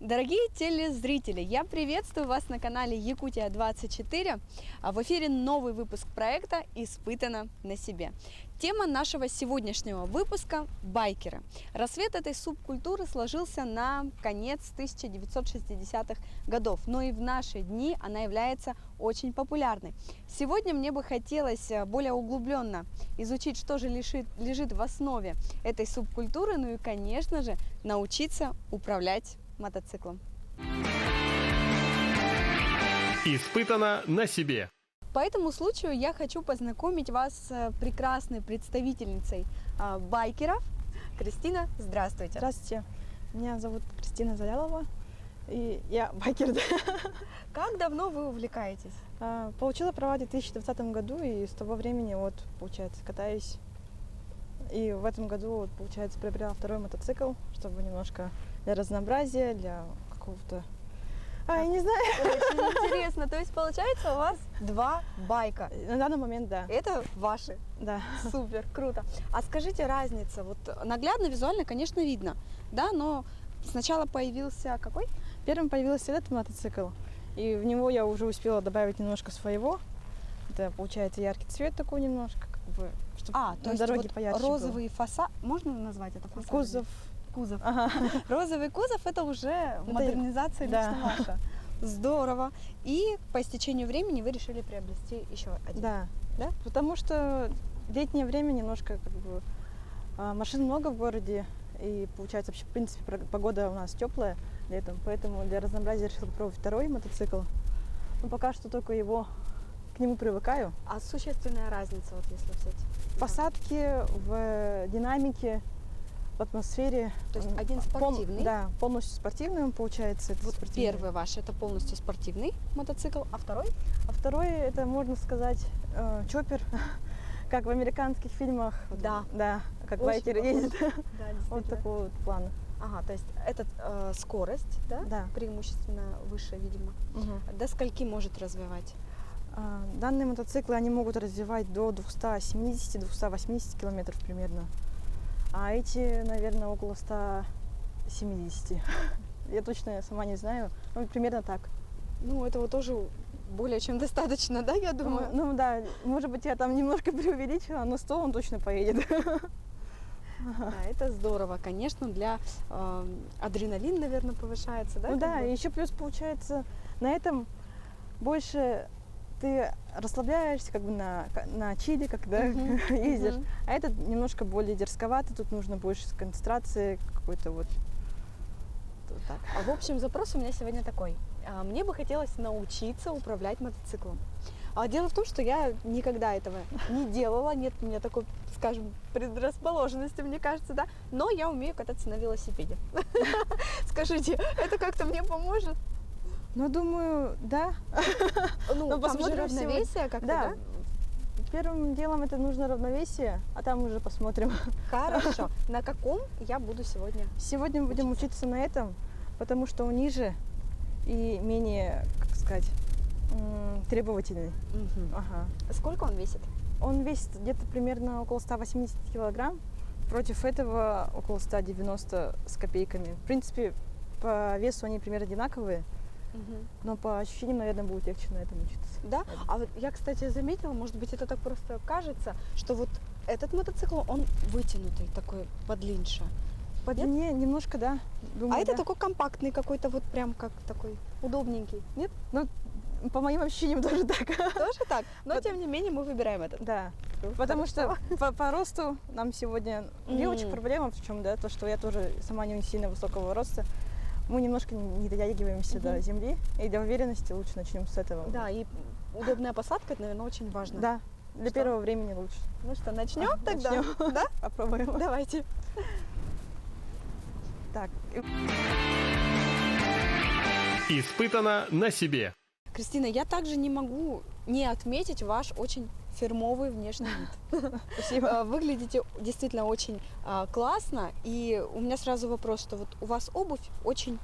Дорогие телезрители, я приветствую вас на канале Якутия-24. В эфире новый выпуск проекта «Испытано на себе». Тема нашего сегодняшнего выпуска – байкеры. Рассвет этой субкультуры сложился на конец 1960-х годов, но и в наши дни она является очень популярной. Сегодня мне бы хотелось более углубленно изучить, что же лежит в основе этой субкультуры, ну и, конечно же, научиться управлять мотоциклом. Испытано на себе. По этому случаю я хочу познакомить вас с прекрасной представительницей байкеров. Кристина, здравствуйте. Здравствуйте. Меня зовут Кристина Залялова, и я байкер. Как давно вы увлекаетесь? Получила права в 2020 году, и с того времени, получается, катаюсь. И в этом году, получается, приобрела второй мотоцикл, чтобы немножко для разнообразия, для какого-то... я не знаю. Очень интересно. То есть, получается, у вас два байка. На данный момент, да. Это ваши? Да. Супер, круто. А скажите, разница, наглядно, визуально, конечно, видно, да, но сначала появился какой? Первым появился этот мотоцикл, и в него я уже успела добавить немножко своего. Это, получается, яркий цвет такой немножко, чтобы то на дороге поярче розовый фасад, можно назвать это фасад? Кузов. Ага. Розовый кузов – это уже модернизация лично ваша. Здорово. И по истечению времени вы решили приобрести еще один. Да? Потому что летнее время немножко машин много в городе, и получается вообще в принципе погода у нас теплая летом, поэтому для разнообразия решила попробовать второй мотоцикл. Но пока что только к нему привыкаю. А существенная разница, если взять? Посадки, в динамике, в атмосфере. То есть один спортивный? Да, полностью спортивный он получается. Это первый ваш – это полностью спортивный мотоцикл, а второй? А второй – это, можно сказать, чоппер, как в американских фильмах. Да. Как байкеры ездят. Да, вот такого вот плана. Ага, то есть этот скорость, да? Да. Преимущественно выше, видимо. Угу. До скольки может развивать? Данные мотоциклы они могут развивать до 270-280 километров примерно. А эти, наверное, около 170. Я точно сама не знаю, но примерно так. Этого тоже более чем достаточно, да, я думаю? Да, может быть, я там немножко преувеличила, но 100 он точно поедет. Да, это здорово, конечно, для адреналин, наверное, повышается, да? Да, и еще плюс получается, на этом больше ты расслабляешься на чили, когда ездишь, а этот немножко более дерзковатый, тут нужно больше концентрации какой-то вот так. В общем, запрос у меня сегодня такой. Мне бы хотелось научиться управлять мотоциклом. Дело в том, что я никогда этого не делала, нет у меня такой, скажем, предрасположенности, мне кажется, да, но я умею кататься на велосипеде. Скажите, это как-то мне поможет? Думаю, да. Посмотрим равновесие как-то, да? Первым делом это нужно равновесие, а там уже посмотрим. Хорошо. На каком я буду сегодня? Сегодня мы будем учиться на этом, потому что он ниже и менее, требовательный. Ага. Сколько он весит? Он весит где-то примерно около 180 килограмм. Против этого около 190 с копейками. В принципе, по весу они примерно одинаковые. Но по ощущениям, наверное, будет легче на этом учиться. Да? Я, кстати, заметила, может быть, это так просто кажется, что этот мотоцикл, он вытянутый, такой подлиннее. По длине немножко, да. Думаю, это такой компактный какой-то, прям как такой удобненький, нет? По моим ощущениям тоже так. Тоже так? Но, тем не менее, мы выбираем этот. Да. Потому что по росту нам сегодня девочек проблема в чем, да, то, что я тоже сама не сильно высокого роста. Мы немножко не дотягиваемся до земли, и для уверенности лучше начнем с этого. Да, и удобная посадка, это, наверное, очень важно. Да, для первого времени лучше. Ну что, начнем тогда? Начнем. Да? Попробуем. Давайте. Так. Испытано на себе. Кристина, я также не могу не отметить ваш очень фирмовый внешний вид. Спасибо. Выглядите действительно очень классно. И у меня сразу вопрос, что у вас обувь очень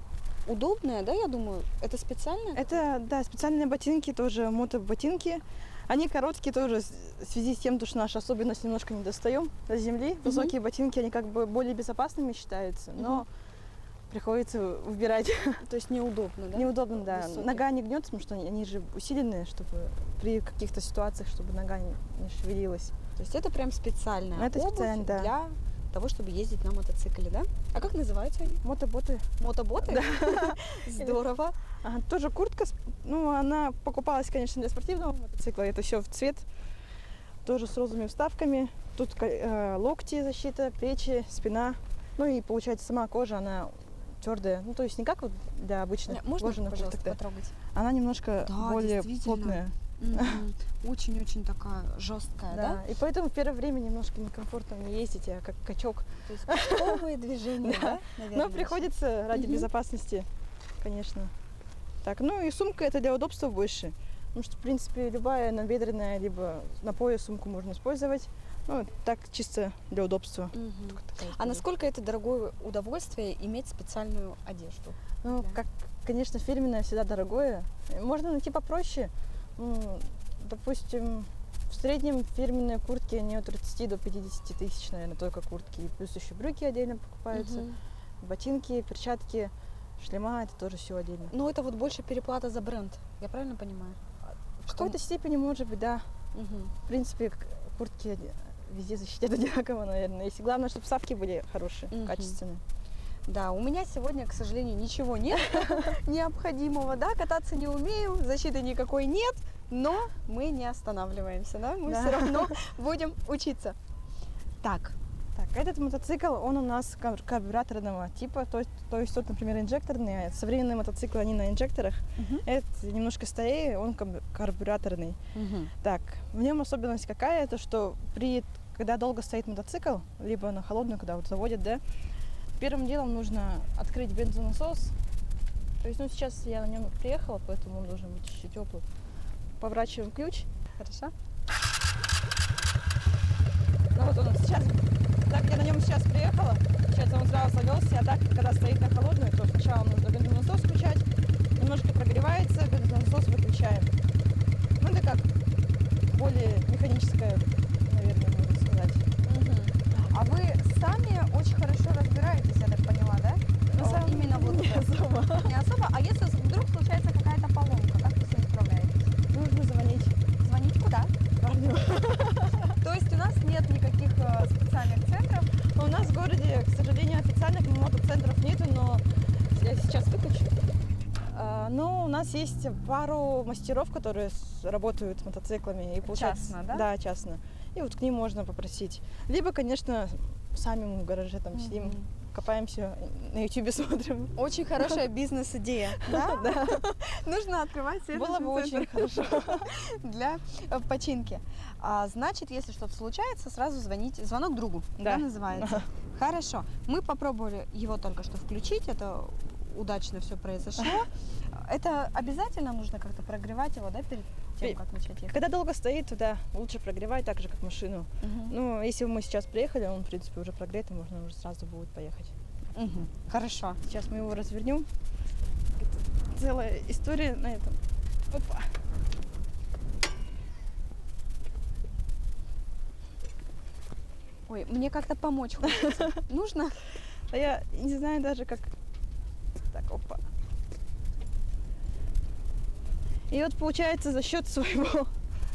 удобная, да, я думаю? Это специально? Это, да, специальные ботинки, тоже мотоботинки. Они короткие тоже в связи с тем, что наша особенность немножко не достаем до земли. Высокие ботинки, они более безопасными считаются, но приходится выбирать. То есть неудобно, да? Неудобно, да. Высокие. Нога не гнется, потому что они же усиленные, чтобы при каких-то ситуациях, чтобы нога не шевелилась. То есть это прям специальная Это обувь специально, да. для того, чтобы ездить на мотоцикле, да? А как называются они? Мотоботы. Мотоботы? Здорово. Ага, тоже куртка, ну, она покупалась, конечно, для спортивного мотоцикла. Это все в цвет, тоже с розовыми вставками. Тут локти защита, плечи, спина. Ну и получается сама кожа, она твердая. Ну, то есть не как вот для обычных Можно, кожаных пожалуйста, курток. потрогать? Она немножко Да, более действительно. плотная. Мгм. Очень-очень такая жесткая, да? Да. И поэтому в первое время немножко некомфортно мне ездить, я как качок. То есть качковые движения, да? Но приходится ради Мгм. безопасности, конечно. Так, ну и сумка это для удобства больше. Потому что, в принципе, любая набедренная, либо на пояс сумку можно использовать. Ну, так чисто для удобства. Мгм. Только такая А история. насколько это дорогое удовольствие иметь специальную одежду? Ну, Да. как, конечно, фирменное всегда дорогое. Можно найти попроще. Ну, допустим, в среднем фирменные куртки, они от 30 до 50 тысяч, наверное, только куртки. И плюс еще брюки отдельно покупаются, Мгм. ботинки, перчатки, шлема, это тоже все отдельно. Ну, это вот больше переплата за бренд, я правильно понимаю? В какой-то степени, может быть, да. Мгм. В принципе, куртки везде защитят одинаково, наверное. Если главное, чтобы вставки были хорошие, Мгм. качественные. Да, у меня сегодня, к сожалению, ничего нет необходимого, да, кататься не умею, защиты никакой нет, но мы не останавливаемся, да, мы Да. все равно будем учиться. Так, Так, этот мотоцикл, он у нас карбюраторного типа, то есть тот, например, инжекторный, а современные мотоциклы, они на инжекторах. Этот немножко старее, он карбюраторный. Так, в нем особенность какая, то что когда долго стоит мотоцикл, либо на холодную, когда вот заводят, да, первым делом нужно открыть бензонасос. То есть, ну, сейчас я на нем приехала, поэтому он должен быть еще теплый. Поворачиваем ключ. хорошо. Ну вот он сейчас, так я на нем сейчас приехала, сейчас он сразу завелся, а так, когда стоит на холодную, то сначала нужно бензонасос включать, немножко прогревается, бензонасос выключаем. Ну это как более механическое, наверное, можно сказать. А вы сами очень хорошо разбираетесь, я так поняла, да? На самом Именно вот не особо. не особо. А если вдруг случается какая-то поломка, как вы с ней справляетесь? Нужно звонить Звонить куда? парню. То есть у нас нет никаких специальных центров. У нас в городе, к сожалению, официальных мотоцентров нету, но я сейчас выключу. Но у нас есть пару мастеров, которые работают с мотоциклами. И получается, Частно, да? Да, частно. И вот к ним можно попросить. Либо, конечно, сами мы в гараже там сидим, копаемся, на ютубе смотрим. Очень хорошая бизнес-идея, да? Да. Нужно открывать Было бы очень хорошо. для починки. Значит, если что-то случается, сразу звоните. Звонок другу, да, Да. называется. Хорошо. Мы попробовали его только что включить. Это удачно все произошло. Это обязательно нужно как-то прогревать его, да, перед тем, как начать ехать? Когда долго стоит, то да, лучше прогревать так же, как машину. Мгм. Ну, если мы сейчас приехали, он, в принципе, уже прогретый, можно уже сразу будет поехать. Мгм. Хорошо. Сейчас мы его развернем. Это целая история на этом. Опа. Ой, мне как-то помочь хочется. Нужно? А я не знаю даже, как... Так, опа. И вот получается за счет своего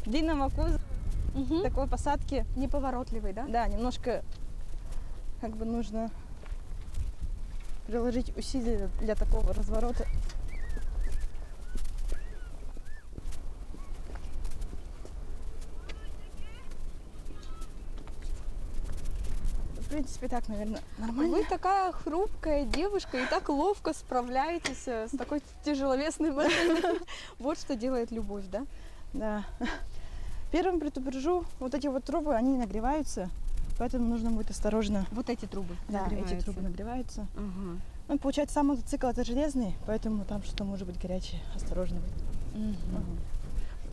длинного кузова, Мгм. такой посадки, Неповоротливый, да? да, немножко как бы нужно приложить усилия для такого разворота. В принципе, так, наверное, нормально. Вы такая хрупкая девушка и так ловко справляетесь с такой тяжеловесной машиной. Вот что делает любовь, да? Да. Первым предупрежу, вот эти вот трубы, они не нагреваются, поэтому нужно будет осторожно. Вот эти трубы. Да, эти нагреваются. трубы нагреваются. Ага. Ну, получается, сам мотоцикл это железный, поэтому там что-то может быть горячее. Осторожно быть. Мгм.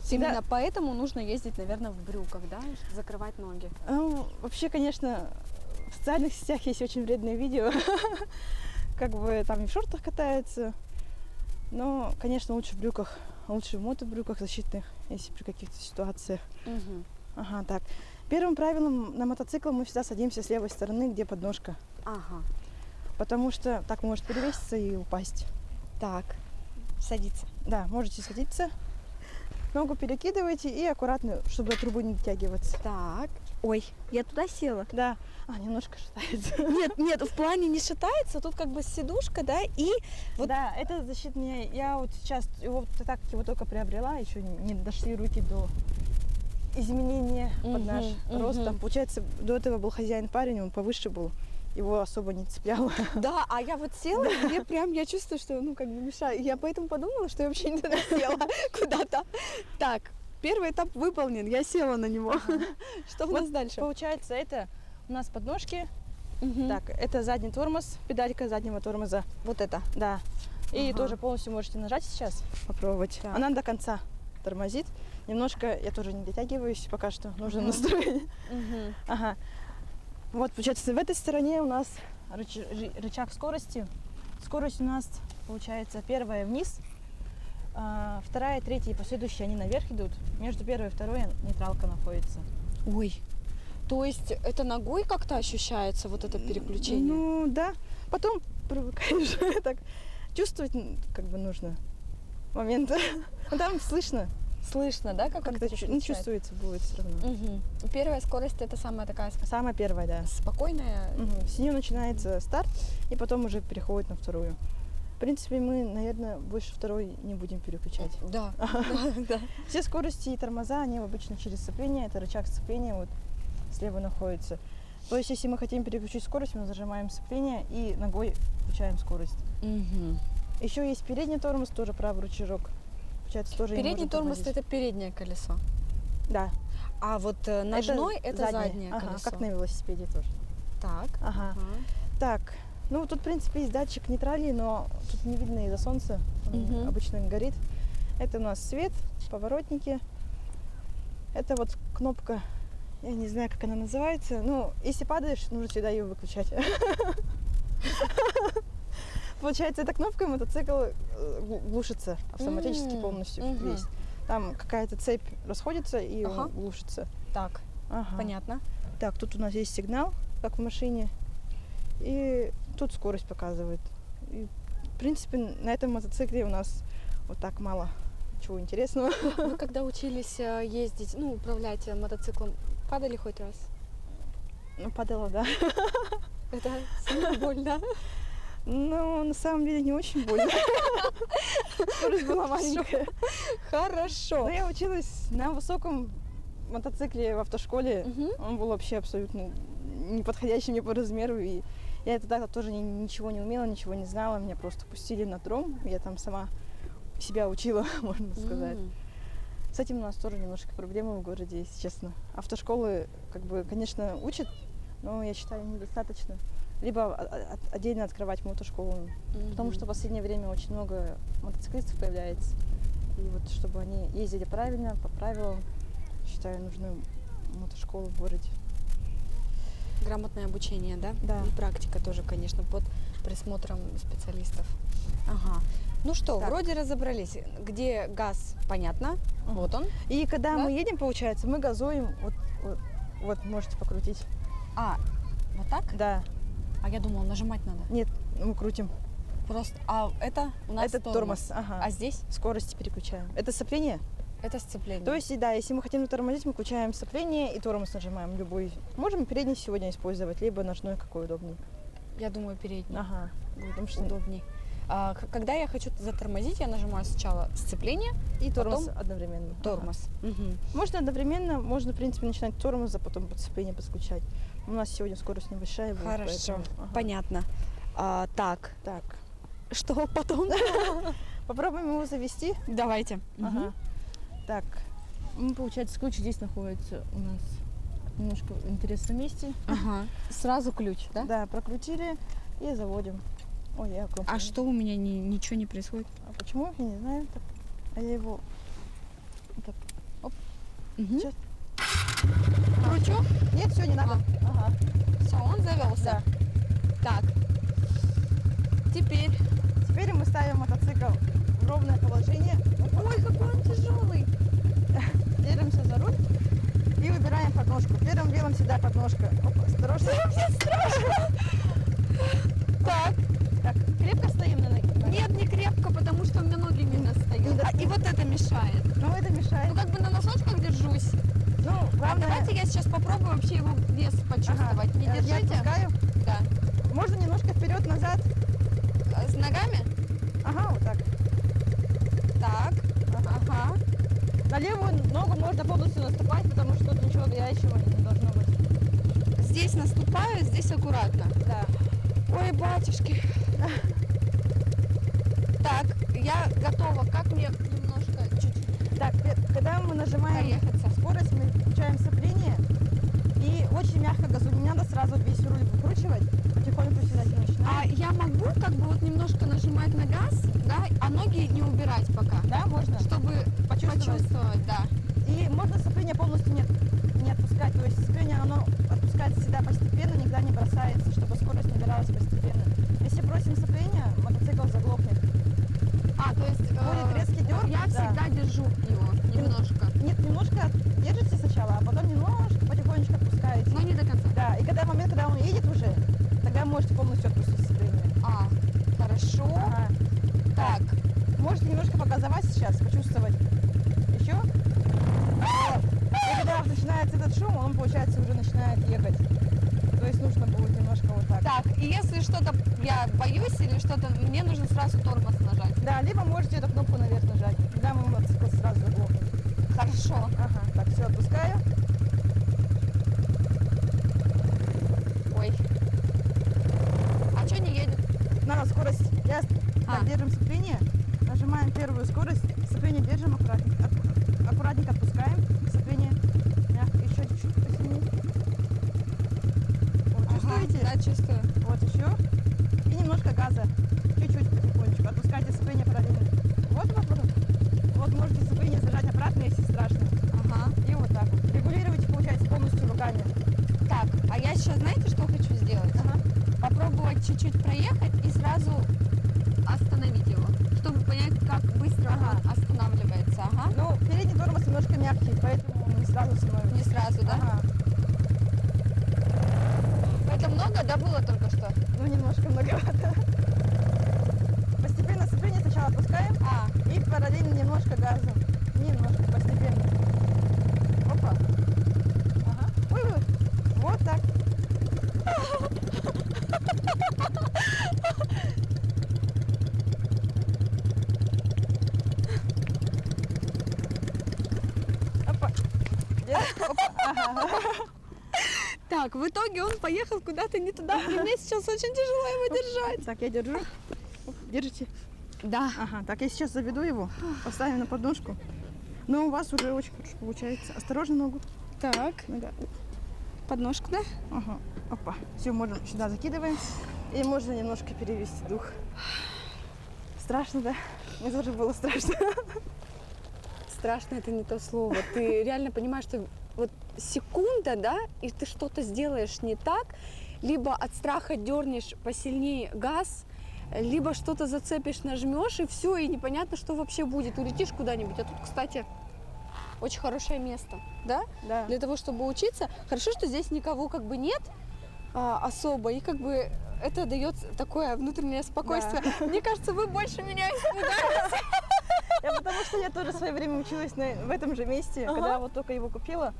Всегда- Именно поэтому нужно ездить, наверное, в брюках, да, чтобы закрывать ноги. Ну, вообще, конечно, в социальных сетях есть очень вредные видео. Как бы там и в шортах катаются. Но, конечно, лучше в брюках. Лучше в мотобрюках защитных, если при каких-то ситуациях. Ага, так. Первым правилом на мотоцикл мы всегда садимся с левой стороны, где подножка. Ага. потому что так может перевеситься и упасть. Так, садиться. Да, можете садиться, ногу перекидываете и аккуратно, чтобы до трубы не дотягиваться. Так. Ой, я туда села. Да, немножко шатается. Нет, в плане не шатается, тут как бы сидушка, да, и вот... Да, это защитный. Я вот сейчас его так его только приобрела, еще не дошли руки до изменения под наш рост. Там, получается, до этого был хозяин парень, он повыше был, его особо не цепляло. Да, а я вот села, и мне прям, я чувствую, что, ну, как бы мешаю. Я поэтому подумала, что я вообще не туда села куда-то. Так, первый этап выполнен, я села на него. Что у нас дальше? Получается, это у нас подножки. Мгм. Так, это задний тормоз, педалька заднего тормоза. Вот это. Да. И Ага. тоже полностью можете нажать сейчас, попробовать. Так. Она до конца тормозит. Немножко я тоже не дотягиваюсь пока что, нужно настроение. Мгм. Ага. Вот, получается, в этой стороне у нас рычаг скорости. Скорость у нас, получается, первая вниз, вторая, третья и последующие, они наверх идут. Между первой и второй нейтралка находится. Ой, то есть это ногой как-то ощущается, вот это переключение? Ну, да. Потом привыкаешь. Так, чувствовать как бы нужно моменты. Ну, там слышно. Слышно, да, как Как-то чувствуется будет все равно. Угу. Первая скорость это самая такая Самая первая, да. спокойная. С нее начинается старт, и потом уже переходит на вторую. В принципе, мы, наверное, больше второй не будем переключать. Да, да. Все скорости и тормоза, они обычно через сцепление, это рычаг сцепления вот слева находится. То есть, если мы хотим переключить скорость, мы зажимаем сцепление и ногой включаем скорость. Угу. Еще есть передний тормоз, тоже правый рычажок. Получается, тоже Передний можем тормоз тормозить. это переднее колесо, Да. а вот ножной это заднее Ага, колесо. как на велосипеде тоже. Так. Ага. Так, ну тут, в принципе, есть датчик нейтрали, но тут не видно из-за солнца. Он Мгм. обычно горит. Это у нас свет, поворотники. Это вот кнопка, я не знаю, как она называется. Ну, если падаешь, нужно всегда ее выключать. Получается, эта кнопка мотоцикл глушится автоматически полностью Мгм. весь. Там какая-то цепь расходится и Ага. он глушится. Так, Ага. понятно. Так, тут у нас есть сигнал, как в машине. И тут скорость показывает. И, в принципе, на этом мотоцикле у нас вот так мало чего интересного. Вы когда учились ездить, ну, управлять мотоциклом, падали хоть раз? Ну, падала, да. Это сильно больно. Но на самом деле не очень больно. Скорость была маленькая. Хорошо. Но я училась на высоком мотоцикле в автошколе. Мгм. Он был вообще абсолютно не подходящий мне по размеру. И я тогда тоже ничего не умела, ничего не знала. Меня просто пустили на тром. Я там сама себя учила, можно сказать. М. С этим у нас тоже немножко проблемы в городе, если честно. Автошколы, как бы, конечно, учат, но я считаю, недостаточно. Либо отдельно открывать мотошколу, потому что в последнее время очень много мотоциклистов появляется. И вот чтобы они ездили правильно, по правилам, считаю, нужны мотошколы в городе. Грамотное обучение, да? Да. И практика тоже, конечно, под присмотром специалистов. Ага. Ну что, Так. вроде разобрались. Где газ, понятно. Мгм. Вот он. И когда Да? мы едем, получается, мы газуем, вот можете покрутить. А, вот так? Да, А я думала, нажимать надо. нет, мы крутим. Просто. А это у нас Это тормоз, ага. А здесь Скорости переключаем. Это сцепление? это сцепление. То есть, да, если мы хотим затормозить, мы включаем сцепление и тормоз нажимаем любой. Можем передний сегодня использовать, либо ножной, какой удобней. Я думаю, передний. Ага. Потому что удобней. Когда я хочу затормозить, я нажимаю сначала сцепление, И тормоз Потом одновременно. тормоз. Мгм. Ага. Можно одновременно, можно, в принципе, начинать с тормоза, потом сцепление подключать. У нас сегодня скорость небольшая будет. Хорошо, поэтому, ага. понятно. Так, Так, что потом? попробуем его завести. Давайте. Ага. Так, получается, ключ здесь находится у нас немножко в интересном месте. Ага. Сразу ключ, да? Да, прокрутили и заводим. Ой, я кнопку. А что у меня ничего не происходит? А почему? Я не знаю. Так, а я его... Так, Сейчас. Кручу? Нет, все, не надо. Ага. Все, он завелся. Так. Теперь. Теперь мы ставим мотоцикл в ровное положение. Ой, какой он тяжелый. Держимся за руль и выбираем подножку. Первым делом всегда подножка. Опа, осторожно. Мне страшно. Так. Так, крепко стоим на ноге? Нет, не крепко, потому что у меня ноги не достают. И вот это мешает. Ну, это мешает. Ну, как бы на носочках держусь. Ну, А главное... давайте я сейчас попробую вообще его вес почувствовать. Не Я держите? отпускаю. Да. Можно немножко вперед-назад. С ногами? Ага, вот так. Так. Ага. На левую ногу можно полностью наступать, потому что тут ничего горячего не должно быть. Здесь наступаю, здесь аккуратно. Да. Ой, батюшки. Так, я готова. Как мне немножко чуть-чуть Так, когда мы нажимаем проехаться? скорость, мы включаем сцепление и очень мягко газуем. Не надо сразу весь руль выкручивать, потихоньку седать начинаем. А я могу как бы вот немножко нажимать на газ, да, а ноги не убирать пока, Да, можно. чтобы почувствовать, да. И можно сцепление полностью не отпускать. То есть сцепление оно отпускается всегда постепенно, никогда не бросается, чтобы скорость набиралась постепенно. Если бросим сцепление, мотоцикл заглохнет. А, то есть Будет резкий дёрг, я да. всегда держу его немножко, Нет, немножко держите сначала, а потом немножко потихонечку отпускаете. но не до конца. Да, и когда момент, когда он едет уже, тогда можете полностью отпустить сцепление. А, хорошо. Ага. Так, Можете немножко показывать сейчас, почувствовать. Еще. Вот. И когда начинается этот шум, он, получается, уже начинает ехать. То есть нужно будет немножко вот так. так, и если что-то я боюсь или что-то, мне нужно сразу тормоз нажать. Да, либо можете эту кнопку наверх нажать. Тогда мы мотоцикл сразу заглохнет. Хорошо. Ага, так, все, отпускаю. Ой. А что не едет? Надо скорость. Я А. так, держим сцепление, нажимаем первую скорость, сцепление держим аккуратненько, аккуратненько отпускаем сцепление, мягко, еще чуть-чуть посильнее. Вот, чувствуете? Ага, да, чувствую. Вот еще. И немножко газа, чуть-чуть потихонечку. Отпускайте сцепление параллельно. Вот, вот, вот. Вот можете сцепление зажать обратно, если страшно. Ага. И вот так вот. Регулируйте, получается, полностью руками. Так, а я сейчас, знаете, что хочу сделать? Ага. Попробовать чуть-чуть проехать и сразу остановить его, чтобы понять, как быстро Ага. он останавливается. Ага. Ну, передний тормоз немножко мягкий, поэтому он не сразу становится. Не сразу, да? Ага. Это много, да, было только что? Ну, немножко многовато. Постепенно сцепление сначала отпускаем А, и параллельно немножко газа. Немножко, постепенно. Опа. Ага. Ой-ой. Вот так. Опа. Опа. Ага. так, в итоге он поехал куда-то не туда, и мне сейчас очень тяжело его держать. Так, я держу. Оп, держите. Да. Ага, так я сейчас заведу его, поставим на подножку. Но у вас уже очень хорошо получается. Осторожно ногу. Так, Нога. подножку, да? Ага. Опа. Все, можем сюда закидываем. И можно немножко перевести дух. Страшно, да? Мне тоже было страшно. Страшно это не то слово. Ты реально понимаешь, что вот секунда, да, и ты что-то сделаешь не так, либо от страха дернешь посильнее газ, либо что-то зацепишь, нажмешь, и все, и непонятно, что вообще будет. Улетишь куда-нибудь. А тут, кстати, очень хорошее место, да? Да. Для того, чтобы учиться. Хорошо, что здесь никого как бы нет особо, и как бы это дает такое внутреннее спокойствие. Мне кажется, вы больше меня испугались. Потому что я тоже в свое время училась в этом же месте, Ага. когда вот только его купила.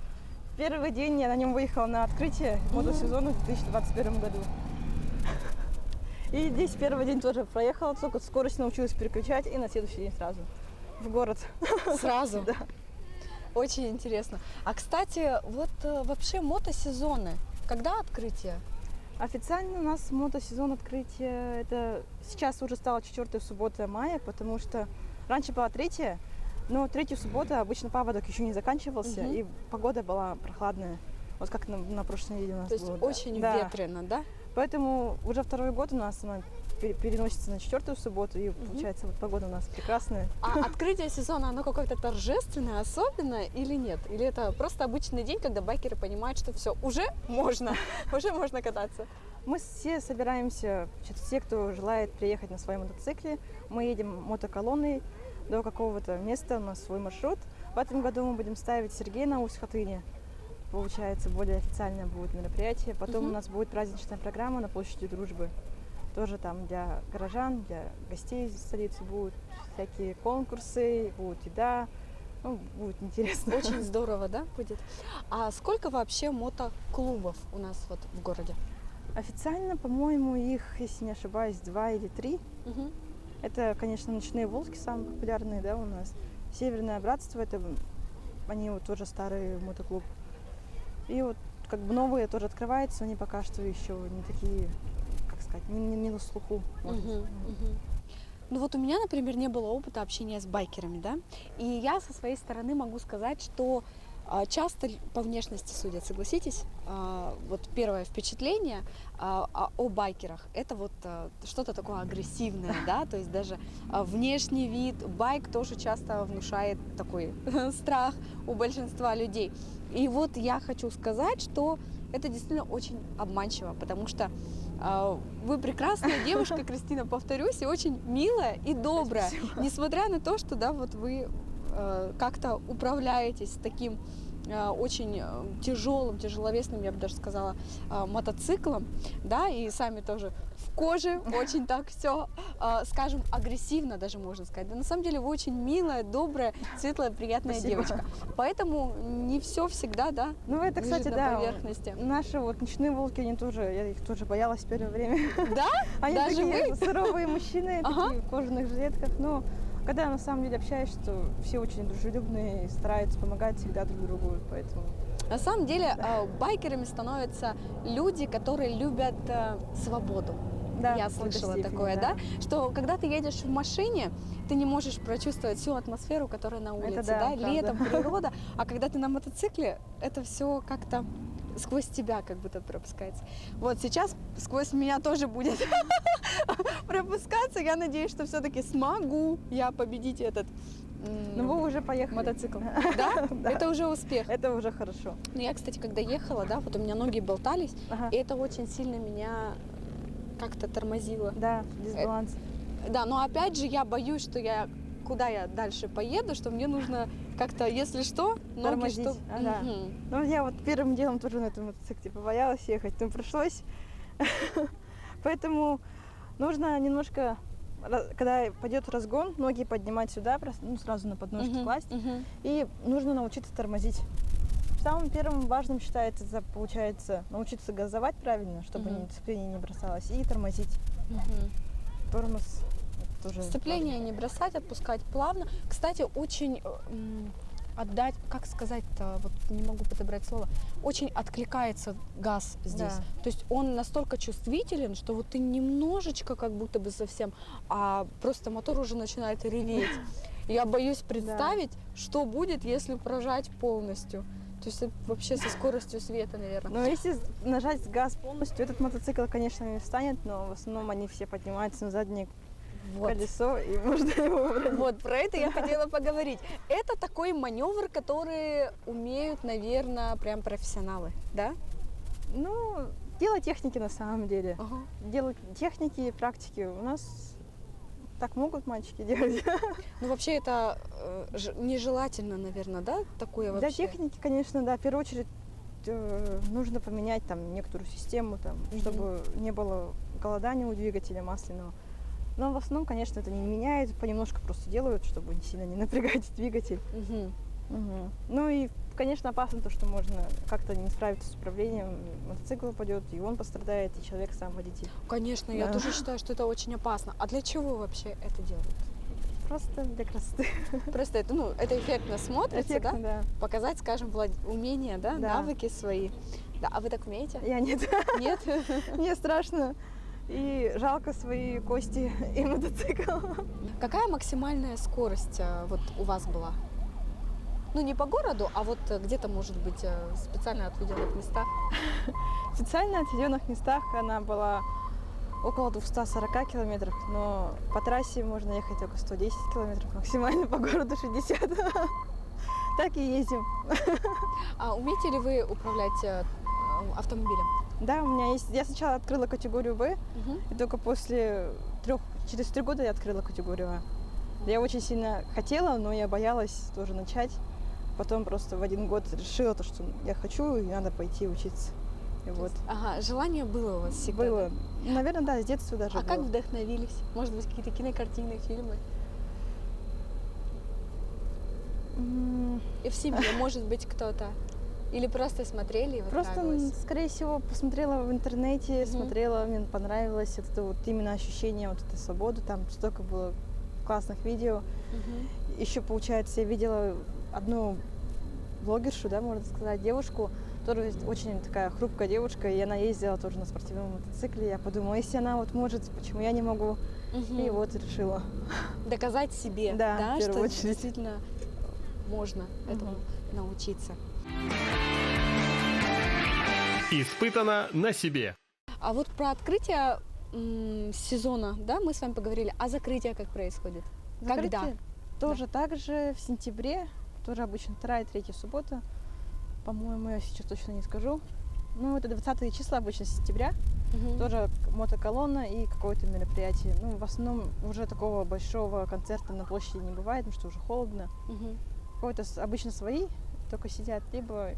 В первый день я на нем выехала на открытие мотосезона в 2021 году. И здесь первый день тоже проехала, только скорость научилась переключать, и на следующий день сразу в город. Сразу? Да. Очень интересно. А, кстати, вот вообще мотосезоны. Когда открытие? Официально у нас мотосезон открытия, это сейчас уже стало 4 суббота мая, потому что раньше была 3, но 3 суббота обычно паводок еще не заканчивался, Мгм. и погода была прохладная. Вот как на прошлой неделе у нас То есть было. да. очень Да. ветрено, да? Поэтому уже второй год у нас она переносится на 4 субботу, и получается вот погода у нас прекрасная. А открытие сезона, оно какое-то торжественное, особенное или нет? Или это просто обычный день, когда байкеры понимают, что все, уже можно кататься? Мы все собираемся, значит, все, кто желает приехать на своем мотоцикле, мы едем мотоколонной до какого-то места, у нас свой маршрут. В этом году мы будем ставить Сергея на Усть-Хатыни. Получается, более официальное будет мероприятие. Потом Мгм. у нас будет праздничная программа на площади Дружбы. Тоже там для горожан, для гостей из столицы будут всякие конкурсы, будет еда. Ну, будет интересно. Очень здорово, да, будет? А сколько вообще мотоклубов у нас вот в городе? Официально, по-моему, их, если не ошибаюсь, 2 или 3. Мгм. Это, конечно, «Ночные волки» самые популярные, да, у нас. «Северное братство» — это они вот тоже старый мотоклуб. И вот как бы новые тоже открываются, они пока что еще не такие, как сказать, не на слуху. можно Мгм, сказать. мгм. Ну вот у меня, например, не было опыта общения с байкерами, да, и я со своей стороны могу сказать, что часто по внешности судят, согласитесь? Вот первое впечатление о байкерах — это вот что-то такое агрессивное, да, то есть даже внешний вид, байк тоже часто внушает такой страх у большинства людей. И вот я хочу сказать, что это действительно очень обманчиво, потому что вы прекрасная девушка, Кристина, повторюсь, и очень милая и добрая, Спасибо. несмотря на то, что, да, вот вы как-то управляетесь с таким очень тяжелым, тяжеловесным, я бы даже сказала, мотоциклом, да, и сами тоже в коже, очень так все, скажем, агрессивно даже можно сказать. Да, на самом деле вы очень милая, добрая, светлая, приятная Спасибо. девочка. Поэтому не все всегда, да, Ну, это, лежит кстати, на да, поверхности. наши вот «Ночные волки», они тоже, я их тоже боялась в первое время. Да? Они Даже такие вы? суровые мужчины, Ага. такие в кожаных жилетках, но когда на самом деле общаешься, то все очень дружелюбные, стараются помогать всегда друг другу, поэтому... На самом деле байкерами становятся люди, которые любят свободу. Да, Я в какой-то слышала степени, такое, да, что когда ты едешь в машине, ты не можешь прочувствовать всю атмосферу, которая на улице, да, да, правда. летом, природа, а когда ты на мотоцикле, это все как-то сквозь тебя как будто пропускается. Вот сейчас сквозь меня тоже будет пропускаться. Я надеюсь, что все-таки смогу я победить этот Ну, вы уже поехали. мотоцикл. Да? Да. Это уже успех. Это уже хорошо. Ну, я, кстати, когда ехала, да, вот у меня ноги болтались, Ага. и это очень сильно меня как-то тормозило. Да, дисбаланс. Да, но опять же я боюсь, что куда я дальше поеду, что мне нужно как-то, если что, ноги Тормозить, что... ага. Мгм. Ну, я вот первым делом тоже на этом мотоцикле побоялась ехать, но пришлось. Поэтому нужно немножко, когда пойдет разгон, ноги поднимать сюда, ну, сразу на подножки Мгм, класть. мгм. И нужно научиться тормозить. Самым первым важным считается, получается, научиться газовать правильно, чтобы Мгм. сцепление не бросалось, и тормозить. Мгм. Тормоз тоже Сцепление не бросать, отпускать плавно. Кстати, очень отдать, как сказать-то, вот не могу подобрать слово, очень откликается газ здесь. Да. То есть он настолько чувствителен, что вот ты немножечко как будто бы совсем, а просто мотор уже начинает реветь. Я боюсь представить, что будет, если прожать полностью. То есть это вообще со скоростью света, наверное. Но если нажать газ полностью, этот мотоцикл, конечно, не встанет, но в основном они все поднимаются на заднее Вот. колесо, и можно его убрать. Вот, про это я хотела поговорить. Это такой маневр, который умеют, наверное, прям профессионалы, да? Ну, дело техники на самом деле. Ага. Дело техники и практики. У нас так могут мальчики делать. Ну, вообще это нежелательно, наверное, да, такое Для вообще? техники, конечно, да, в первую очередь нужно поменять там некоторую систему, там, Мгм. чтобы не было голодания у двигателя масляного. Но в основном, конечно, это не меняют, понемножку просто делают, чтобы сильно не напрягать двигатель. Мгм. Мгм. Ну и, конечно, опасно то, что можно как-то не справиться с управлением, мотоцикл упадет, и он пострадает, и человек сам водитель. Конечно, я Да. тоже считаю, что это очень опасно. А для чего вообще это делают? Просто для красоты. Просто это, ну, это эффектно смотрится, Эффектно, да? да. Показать, скажем, умения, да, Да. навыки свои. Да, а вы так умеете? Я нет. Нет? Мне страшно. И жалко свои кости и мотоцикл. Какая максимальная скорость вот у вас была? Ну, не по городу, а вот где-то, может быть, в специально отведенных местах. В специально отведенных местах она была около 240 километров, но по трассе можно ехать только 110 километров, максимально по городу 60. Так и ездим. А умеете ли вы управлять автомобилем? Да, у меня есть. Я сначала открыла категорию Б, Мгм. и только через 3 года я открыла категорию А. Я очень сильно хотела, но я боялась тоже начать. Потом просто в 1 год решила, то, что я хочу, и надо пойти учиться. И вот. Ага, желание было у вас всегда? Было. Да? Наверное, да, с детства даже А было. как вдохновились? Может быть, какие-то кинокартины, фильмы? М, И в семье, может быть, кто-то? Или просто смотрели и вот Просто, нравилось? скорее всего, посмотрела в интернете, Мгм. смотрела, мне понравилось это вот именно ощущение вот этой свободы. Там столько было классных видео. Мгм. Еще, получается, я видела одну блогершу, да, можно сказать, девушку, тоже очень такая хрупкая девушка, и она ездила тоже на спортивном мотоцикле. Я подумала, если она вот может, почему я не могу? Мгм. И вот решила. Доказать себе, Да, да, в первую что очередь. действительно можно этому научиться. Испытано на себе. А вот про открытие сезона, да, мы с вами поговорили, а закрытие как происходит? Когда? Закрытие тоже так же в сентябре, тоже обычно 2-3 суббота. По-моему, я сейчас точно не скажу. Ну, это 20 числа обычно сентября. Мгм. Тоже мотоколонна и какое-то мероприятие. Ну, в основном уже такого большого концерта на площади не бывает, потому что уже холодно. Мгм. Какой-то обычно свои только сидят, либо,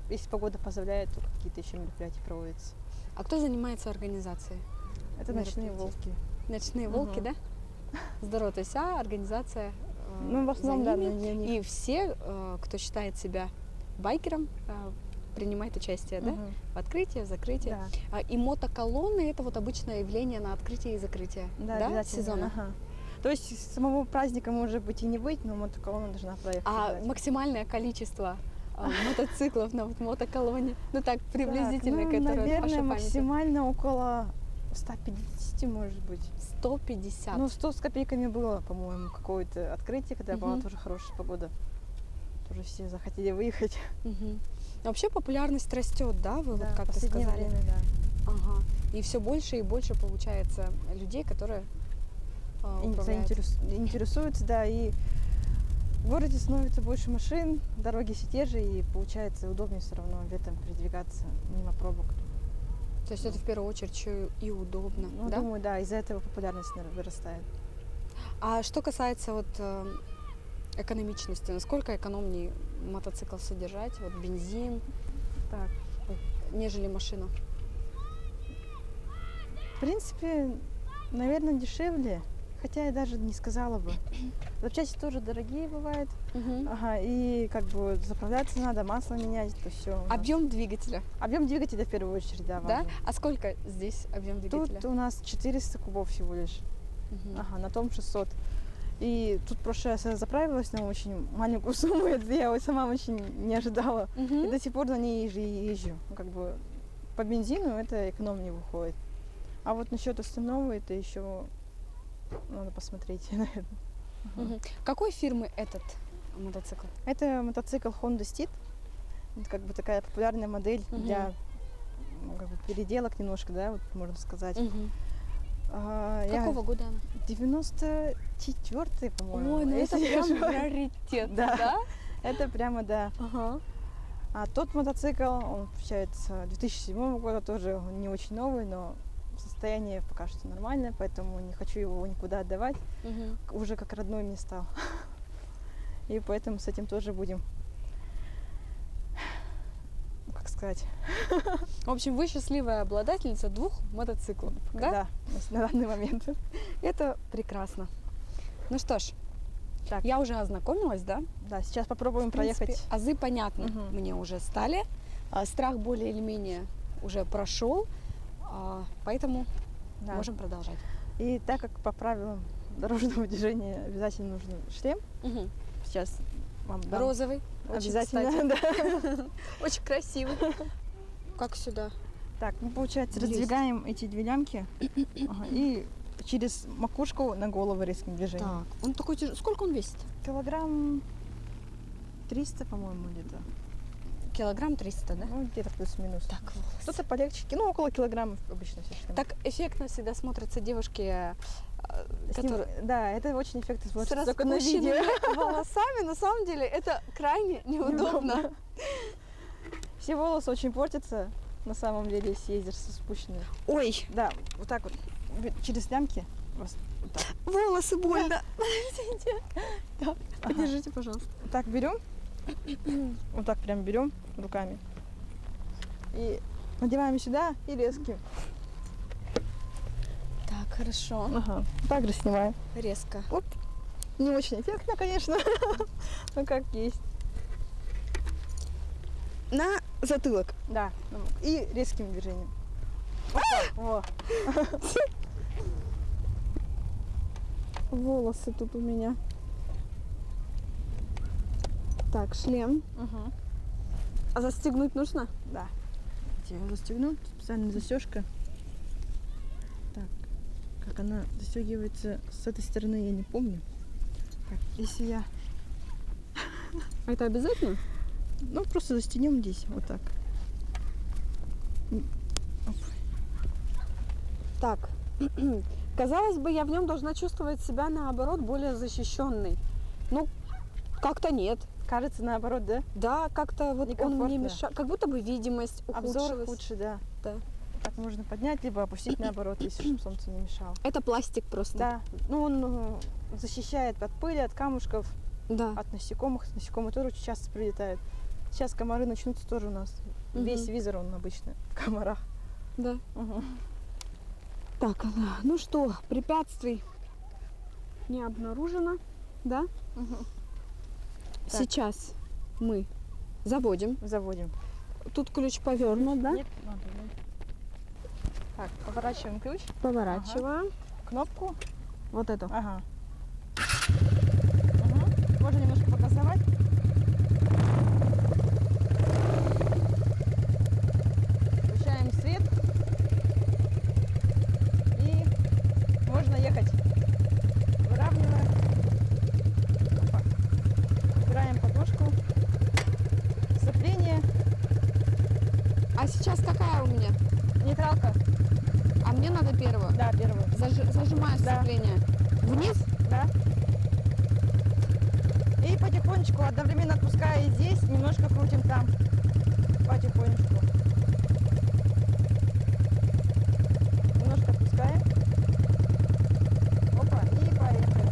если погода позволяет, то какие-то еще мероприятия проводятся. А кто занимается организацией? Это ночные Мероприятий. волки. Ночные волки, Мгм. да? Здорово, то есть организация Ну, в основном, за да, ними. на них. И все, кто считает себя байкером, принимает участие, да? Мгм. В открытии, в закрытии. Да. И мотоколонны это вот обычное явление на открытии и закрытии, Да, да, обязательно. сезона. Ага. То есть самого праздника может быть и не быть, но мотоколонна должна проехать. А обязательно. максимальное количество мотоциклов на вот мотоколонне, ну так, приблизительно, Так, которое в наверное, вашей памяти? максимально около 150, может быть. 150. Ну, 100 с копейками было, по-моему, какое-то открытие, когда была Мгм. тоже хорошая погода. Тоже все захотели выехать. Мгм. Вообще популярность растет, да, вы вот Да, как-то последнее сказали? время, да. Ага. И все больше и больше получается людей, которые управляют. Интересуются, да, и в городе становится больше машин, дороги все те же, и получается удобнее все равно летом передвигаться мимо пробок. То есть это в первую очередь еще и удобно, Ну, да? думаю, да, из-за этого популярность, наверное, вырастает. А что касается вот экономичности, насколько экономнее мотоцикл содержать, вот бензин, Так, нежели машину? в принципе, наверное, дешевле, хотя я даже не сказала бы. Запчасти тоже дорогие бывают. Ага, и как бы заправляться надо, масло менять, это все. Объем двигателя, Объем двигателя в первую очередь, да, да? важен. А сколько здесь объем двигателя? Тут у нас 400 кубов всего лишь. Мгм. Ага, на том 600. И тут в прошлый раз я заправилась на очень маленькую сумму, это я вот сама очень не ожидала. Мгм. И до сих пор на ней езжу. Ну, как бы по бензину это экономнее выходит. А вот насчет остального это еще надо посмотреть, наверное. Мгм. Какой фирмы этот мотоцикл? Это мотоцикл Honda Steed. Это как бы такая популярная модель Мгм. для как бы переделок немножко, да, вот можно сказать. Мгм. Я Какого года она? 94-й, по-моему. Ой, ну это если не прям ошибаюсь. раритет, Да. да? Это прямо, да. Ага. А тот мотоцикл, он, получается, 2007 года, тоже он не очень новый, но состояние пока что нормальное, поэтому не хочу его никуда отдавать. Мгм. Уже как родной мне стал. И поэтому с этим тоже будем, как сказать, В общем, вы счастливая обладательница 2 мотоциклов, да? да, на данный момент. Это прекрасно. Ну что ж, Так. я уже ознакомилась, да? Да, сейчас попробуем В принципе, проехать. азы понятны Мгм. мне уже стали. Страх более или менее уже прошел, поэтому Да. можем продолжать. И так как по правилам дорожного движения обязательно нужен шлем, Мгм. сейчас вам дам. Розовый, очень Обязательно, кстати. да. Очень красивый. Как сюда? Так, мы, получается, Влезть. раздвигаем эти 2 лямки ага, и через макушку на голову резким движением. Так, он такой тяжелый. Сколько он весит? Килограмм 300, по-моему, где-то. Килограмм 300, да? Ну, где-то плюс-минус. Так, волосы. Что-то полегче. Ну, около килограмма обычно все шлемы. Так эффектно всегда смотрятся девушки, которые Да, это очень эффектно с смотрится только на видео. распущенными волосами. На самом деле это крайне неудобно. Все волосы очень портятся, на самом деле, если ездишь со спущенными. Ой, Да, вот так вот, через лямки. Вот так. волосы больно. Подождите. Ага. Подержите, пожалуйста. Вот так берем, вот так прям берем руками. И Надеваем сюда и резким. Так, хорошо. Ага. Также снимаем. Резко. Оп. Не очень эффектно, конечно, но как есть. На затылок. Да. И резким движением. Во. Волосы тут у меня. Так, шлем. Угу. А застегнуть нужно? Да. Я его застегну. Тут специальная застежка. Так. Как она застегивается с этой стороны, я не помню. Так, если я... Это обязательно? Ну, просто застегнем здесь, вот так. Оп. Так. Казалось бы, я в нем должна чувствовать себя, наоборот, более защищенной. Ну, как-то нет. Кажется, наоборот, да? Да, как-то вот он мне Некомфортно. мешает. Как будто бы видимость Обзор ухудшилась. худше, да. Да. Так можно поднять, либо опустить наоборот, если чтобы солнце не мешало. Это пластик просто. Да. Ну, он защищает от пыли, от камушков, Да. от насекомых. Насекомые тоже очень часто прилетают. Сейчас комары начнутся тоже у нас. Мгм. Весь визор он обычно в комарах. Да. Угу. Так, ну что, препятствий не обнаружено, да? Так. Сейчас мы заводим. Заводим. Тут ключ повернут, да? Нет, надо, да. Так, поворачиваем ключ, Поворачиваем. кнопку. Вот эту. Ага. Угу. Можно немножко показывать. Включаем свет. И можно ехать. Выравниваем. Опа. Убираем подушку. Сцепление. А сейчас какая у меня? Нейтралка. А мне надо первую. Да, первую. Зажимаю Да. сцепление. Вниз? Да. И потихонечку, одновременно отпуская и здесь, немножко крутим там. Потихонечку. Немножко отпускаем. Опа, и поехали.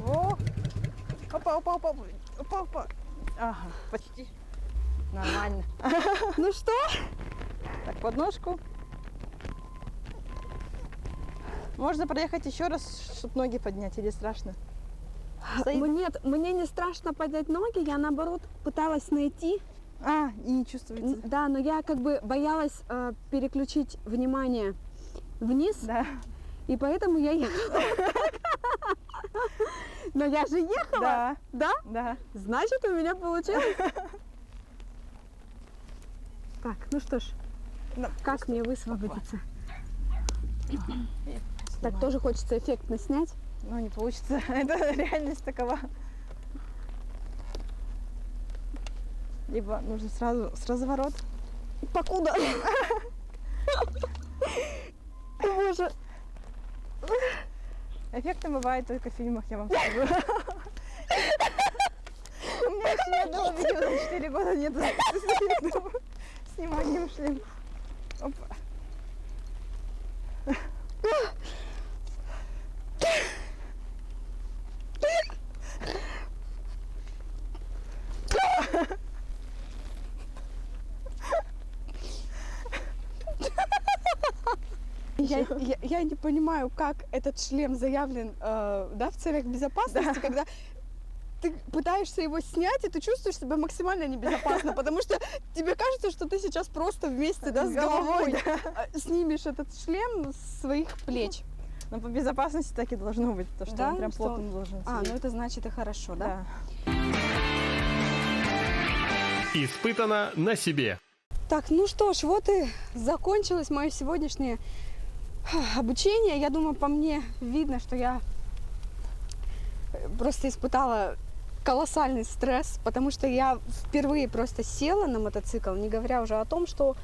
Во. Опа, опа, опа, опа, опа. Ага, почти. Нормально. Ну что? Так, подножку. Можно проехать еще раз, чтобы ноги поднять, или страшно? Стоит. Нет, мне не страшно поднять ноги, я наоборот пыталась найти. А, и не чувствуется. Да, но я как бы боялась переключить внимание вниз, Да. и поэтому я ехала. Но я же ехала. Да, Да? да. Значит, у меня получилось. Так, ну что ж, Ну, как мне высвободиться? Так снимай. тоже хочется эффектно снять. Ну, не получится. Это реальность такова. Либо нужно сразу с разворот. Покуда? Боже. Эффектно бывает только в фильмах, я вам скажу. У меня еще ни одного видео за 4 года нету с эффектным сниманием шлема. Опа. Я не понимаю, как этот шлем заявлен да, в целях безопасности, когда ты пытаешься его снять, и ты чувствуешь себя максимально небезопасно, потому что тебе кажется, что ты сейчас просто вместе да, с головой снимешь этот шлем с своих плеч. Но по безопасности так и должно быть, потому что Да, он прям что- плотным должен А, ну сидеть. это значит и хорошо, да? Да. Испытано на себе. Так, ну что ж, вот и закончилось мое сегодняшнее обучение. Я думаю, по мне видно, что я просто испытала колоссальный стресс, потому что я впервые просто села на мотоцикл, не говоря уже о том, что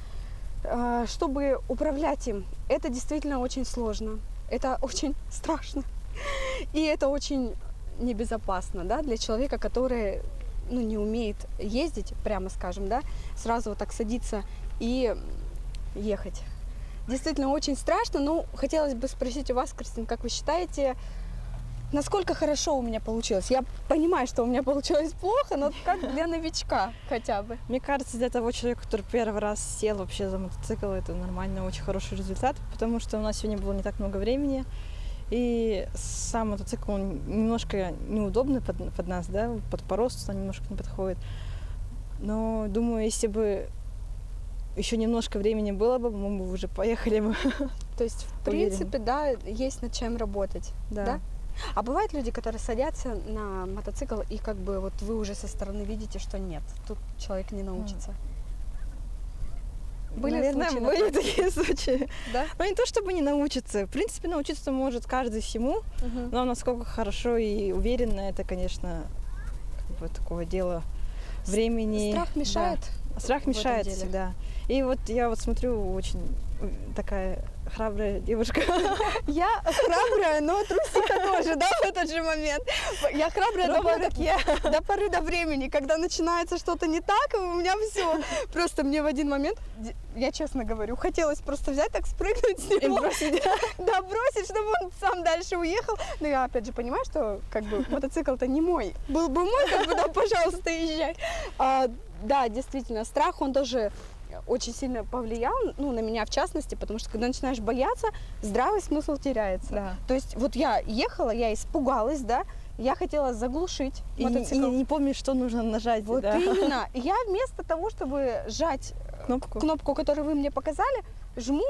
чтобы управлять им, это действительно очень сложно. это очень страшно. И это очень небезопасно, да, для человека, который, ну, не умеет ездить, прямо скажем, да, сразу вот так садиться и ехать. Действительно очень страшно, но хотелось бы спросить у вас, Кристина, как вы считаете, насколько хорошо у меня получилось? Я понимаю, что у меня получилось плохо, но как для новичка хотя бы. Мне кажется, для того человека, который первый раз сел вообще за мотоцикл, это нормально, очень хороший результат, потому что у нас сегодня было не так много времени, и сам мотоцикл, он немножко неудобный под нас, да, по росту он немножко не подходит. Но думаю, если бы еще немножко времени было бы, мы бы уже поехали бы. То есть, в Уверена. принципе, да, есть над чем работать, да? А бывают люди, которые садятся на мотоцикл, и как бы вот вы уже со стороны видите, что нет, тут человек не научится. Были Наверное, случаи, были такие случаи. Да? Но не то, чтобы не научиться. В принципе, научиться может каждый всему, Мгм. но насколько хорошо и уверенно, это, конечно, как бы такое дело времени. Страх мешает? Да. Страх в этом мешает деле? всегда. И вот я вот смотрю, очень такая храбрая девушка. Я храбрая, но трусиха тоже, да, в этот же момент. Я храбрая до поры до времени, когда начинается что-то не так, и у меня все. Просто мне в один момент, я честно говорю, хотелось просто взять, так спрыгнуть с него. И бросить. Да, бросить, чтобы он сам дальше уехал. Но я опять же понимаю, что как бы мотоцикл-то не мой. Был бы мой, как бы, да, пожалуйста, езжай. Да, действительно, страх, он тоже очень сильно повлиял, ну, на меня в частности, потому что когда начинаешь бояться, здравый смысл теряется. Да. То есть вот я ехала, я испугалась, да, я хотела заглушить И мотоцикл. не помнишь, что нужно нажать. Вот да. именно. И я вместо того, чтобы сжать кнопку, которую вы мне показали, жму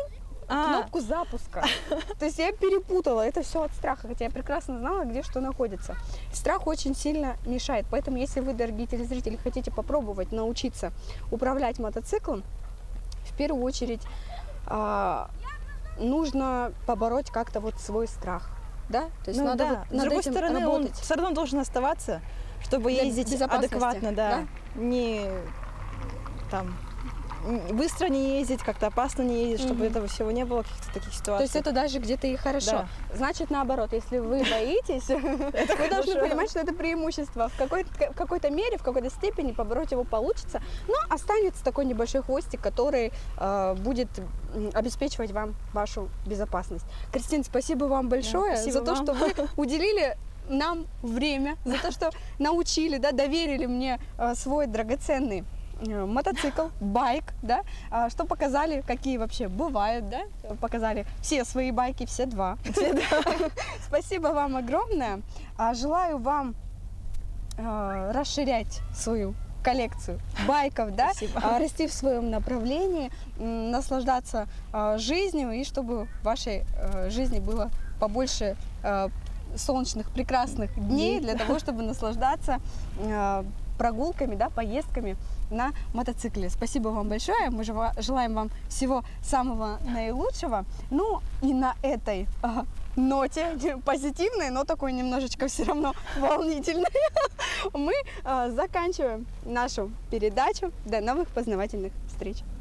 кнопку запуска. То есть я перепутала. Это все от страха, хотя я прекрасно знала, где что находится. Страх очень сильно мешает. Поэтому, если вы, дорогие телезрители, хотите попробовать научиться управлять мотоциклом, в первую очередь нужно побороть как-то вот свой страх. Да? То есть Ну надо да. вот С над другой этим стороны, он работать. все равно должен оставаться, чтобы Для ездить безопасности, адекватно, да. Не там быстро не ездить, как-то опасно не ездить, чтобы этого всего не было, каких-то таких ситуаций. То есть это даже где-то и хорошо. Да. Значит, наоборот, если вы боитесь, вы должны понимать, что это преимущество. В какой-то мере, в какой-то степени побороть его получится, но останется такой небольшой хвостик, который будет обеспечивать вам вашу безопасность. Кристина, спасибо вам большое спасибо за то, вам. что вы уделили нам время, за то, что научили, да, доверили мне свой драгоценный мотоцикл, байк, да, что показали, какие вообще бывают, да, показали все свои байки, все два. Спасибо вам огромное. Желаю вам расширять свою коллекцию байков, да, расти в своем направлении, наслаждаться жизнью, и чтобы в вашей жизни было побольше солнечных, прекрасных дней для того, чтобы наслаждаться прогулками, да, поездками на мотоцикле. Спасибо вам большое. Мы желаем вам всего самого наилучшего. Ну и на этой ноте позитивной, но такой немножечко все равно волнительной, мы заканчиваем нашу передачу. До новых познавательных встреч.